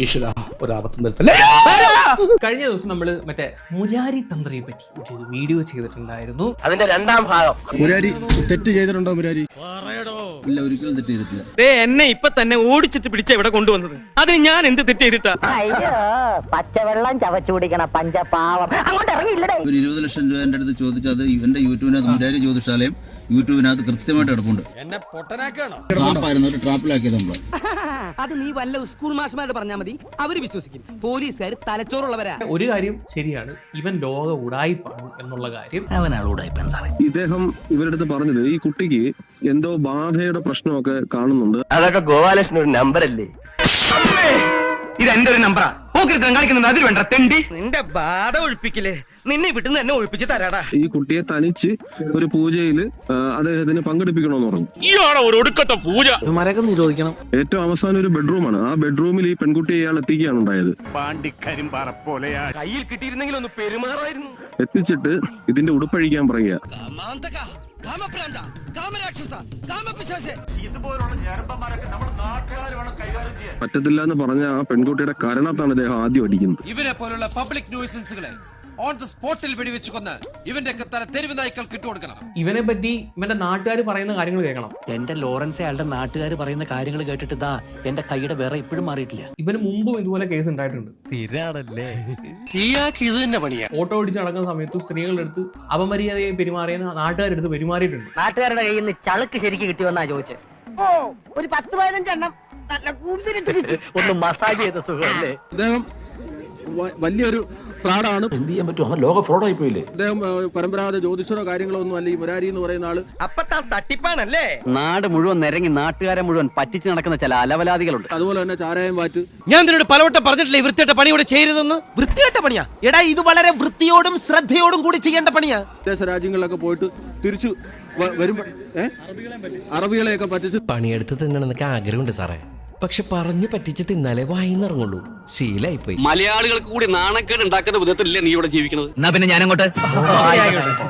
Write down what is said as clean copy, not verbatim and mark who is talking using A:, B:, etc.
A: ഈശ്വര ഒരാപത്തും വരുത്തല്ലേ.
B: കഴിഞ്ഞ ദിവസം നമ്മൾ മറ്റേ മുരാരി തന്ത്രിയെ പറ്റി ഒരു വീഡിയോ ചെയ്തിട്ടുണ്ടായിരുന്നു.
C: അതിന്റെ രണ്ടാം ഭാഗം.
D: മുരാരി തെറ്റ് ചെയ്തിട്ടുണ്ടോ? മുരാരി ഇല്ല, ഒരിക്കലും തെറ്റ് ചെയ്തിട്ടില്ല.
E: എന്നെ ഇപ്പൊ തന്നെ ഓടിച്ചിട്ട് പിടിച്ച ഇവിടെ കൊണ്ടുവന്നത്, അതിന് ഞാൻ എന്ത് തെറ്റ് ചെയ്തിട്ടാ?
C: അയ്യോ, പച്ചവെള്ളം ചവച്ചു കുടിക്കണ പഞ്ചപാവം. അങ്ങോട്ട് ഇറങ്ങിയില്ലടേ.
D: ഒരു 20 ലക്ഷം രൂപ എന്റെ അടുത്ത് ചോദിച്ചത് ഇവന്റെ യൂട്യൂബിനകത്ത് മുരാരി ജ്യോതിഷാലയം യൂട്യൂബിനകത്ത് കൃത്യമായിട്ട് കിടപ്പുണ്ട്. ട്രാപ്പായിരുന്നു, ഒരു ട്രാപ്പിലാക്കിയത് നമ്മള്.
E: അത് നീ വല്ല സ്കൂൾ മാഷ്മാരോട് പറഞ്ഞാൽ മതി, അവര് വിശ്വസിക്കും. പോലീസുകാർ തലച്ചോറുള്ളവരാ.
B: ഒരു കാര്യം ശരിയാണ്, ഇവൻ ലോക ഉടായിപ്പാണ് എന്നുള്ള കാര്യം.
F: ഇദ്ദേഹം ഇവരുടെ അടുത്ത് പറഞ്ഞത് ഈ കുട്ടിക്ക് എന്തോ ബാധയുടെ പ്രശ്നമൊക്കെ കാണുന്നുണ്ട്.
C: അതൊക്കെ ഗോപാലകൃഷ്ണൻ ഒരു നമ്പർ അല്ലേ?
E: ഇത് എന്റെ ഒരു നമ്പറാ. കളിക്കുന്നത് അതിൽ വേണ്ട തെണ്ടി. നിന്റെ ബാധ ഒഴിപ്പിക്കില്ലേ? നിന്നെ വിട്ടുന്ന എന്നെ ഒഴിപ്പിച്ച് തരാടാ.
F: ഈ കുട്ടിയെ തനിച്ച് ഒരു പൂജയിൽ അദ്ദേഹത്തിന് പങ്കെടുപ്പിക്കണമെന്ന് പറഞ്ഞു.
D: നിരോധിക്കണം.
F: ഏറ്റവും അവസാനം ഒരു ബെഡ്റൂമാണ്. ആ ബെഡ്റൂമിൽ ഈ പെൺകുട്ടിയെ ഇയാൾ എത്തിക്കുകയാണ് ഉണ്ടായത്.
E: കയ്യിൽ കിട്ടിയിരുന്നെങ്കിൽ ഒന്ന് പെരുമാറായിരുന്നു.
F: എത്തിച്ചിട്ട് ഇതിന്റെ ഉടുപ്പഴിക്കാൻ പറയുക. പറ്റത്തില്ല എന്ന് പറഞ്ഞ ആ പെൺകുട്ടിയുടെ കരണത്താണ് അദ്ദേഹം ആദ്യം അടിക്കുന്നത്.
G: ഇവരെ പോലുള്ള പബ്ലിക് ന്യൂസൻസുകളെ ഓൺ ദ സ്പോട്ടിൽ വെടിവെച്ച് കൊന്ന് ഇവന്റെ തല തെരുവ് നായ്ക്കൾക്ക് ഇട്ടുകൊടുക്കണം.
B: ഇവനെ പറ്റി ഇവന്റെ നാട്ടുകാർ പറയുന്ന കാര്യങ്ങൾ കേൾക്കണം.
H: എന്റെ ലോറൻസ് അയാളുടെ നാട്ടുകാർ പറയുന്ന കാര്യങ്ങൾ കേട്ടിട്ട് ഇതാ എന്റെ കൈയുടെ വേറെ ഇപ്പോഴും മാറിയിട്ടില്ല.
B: ഇവന് മുമ്പും ഇതുപോലെ കേസ് ഉണ്ടായിട്ടുണ്ട്.
G: ഇത് തന്നെ പണിയാ.
B: ഓട്ടോ ഓടിച്ച് നടക്കുന്ന സമയത്ത് സ്ത്രീകളുടെ അടുത്ത് അപമര്യാദയെ പെരുമാറിയ നാട്ടുകാരെടുത്ത് പെരുമാറിയിട്ടുണ്ട്.
C: നാട്ടുകാരുടെ കയ്യിൽ നിന്ന് ചളുക്ക് ശരിക്ക് കിട്ടിയോന്നാ ചോദിച്ചത്. ഓ, ഒരു 10-15 എണ്ണം നല്ല കൂമ്പിരിട്ട് കിട്ടി. ഒന്ന് മസാജ് ചെയ്ത സുഖമല്ലേ.
D: അദ്ദേഹം വലിയൊരു ഫ്രോഡാണ്.
H: എന്ത് ചെയ്യാൻ പറ്റും? അവൻ ലോക ഫ്രോഡായി പോയില്ലേ.
D: അദ്ദേഹം പരമ്പരാഗത ജ്യോതിഷരോ കാര്യങ്ങളോ ഒന്നും അല്ല. ഈ മുരാരി എന്ന് പറയുന്ന ആള്
E: അപ്പത്താ തട്ടിപ്പാണല്ലേ.
H: നാട് മുഴുവൻ നിരങ്ങി നാട്ടുകാരെ മുഴുവൻ പറ്റിച്ച് നടക്കുന്ന ചില അലവലാദികളുണ്ട്.
D: അതുപോലെ തന്നെ ചാരായം വാറ്റ്.
G: ഞാൻ നിന്നോട് പലവട്ടം പറഞ്ഞിട്ടില്ലേ വൃത്തിയായിട്ട പണി ഇവിടെ ചെയ്യരുതെന്ന്? വൃത്തിയായിട്ട പണിയാ എടാ, ഇത് വളരെ വൃത്തിയോടും ശ്രദ്ധയോടും കൂടി ചെയ്യേണ്ട പണിയാ.
D: വിദേശ രാജ്യങ്ങളിലൊക്കെ പോയിട്ട് തിരിച്ചു വരുമ്പോ അറബികളെയൊക്കെ പറ്റിച്ച്
I: പണിയെടുത്ത് തിന്നണമെന്നൊക്കെ ആഗ്രഹമുണ്ട് സാറേ. പക്ഷെ പറഞ്ഞു പറ്റിച്ച് തിന്നാലേ വായിന്നിറങ്ങുള്ളൂ. ശീലായിപ്പോയി.
E: മലയാളികൾക്ക് കൂടി നാണക്കേട് ഉണ്ടാക്കുന്ന വിധത്തിലല്ലേ നീ ഇവിടെ ജീവിക്കുന്നത്?
H: എന്നാ പിന്നെ ഞാനങ്ങോട്ട്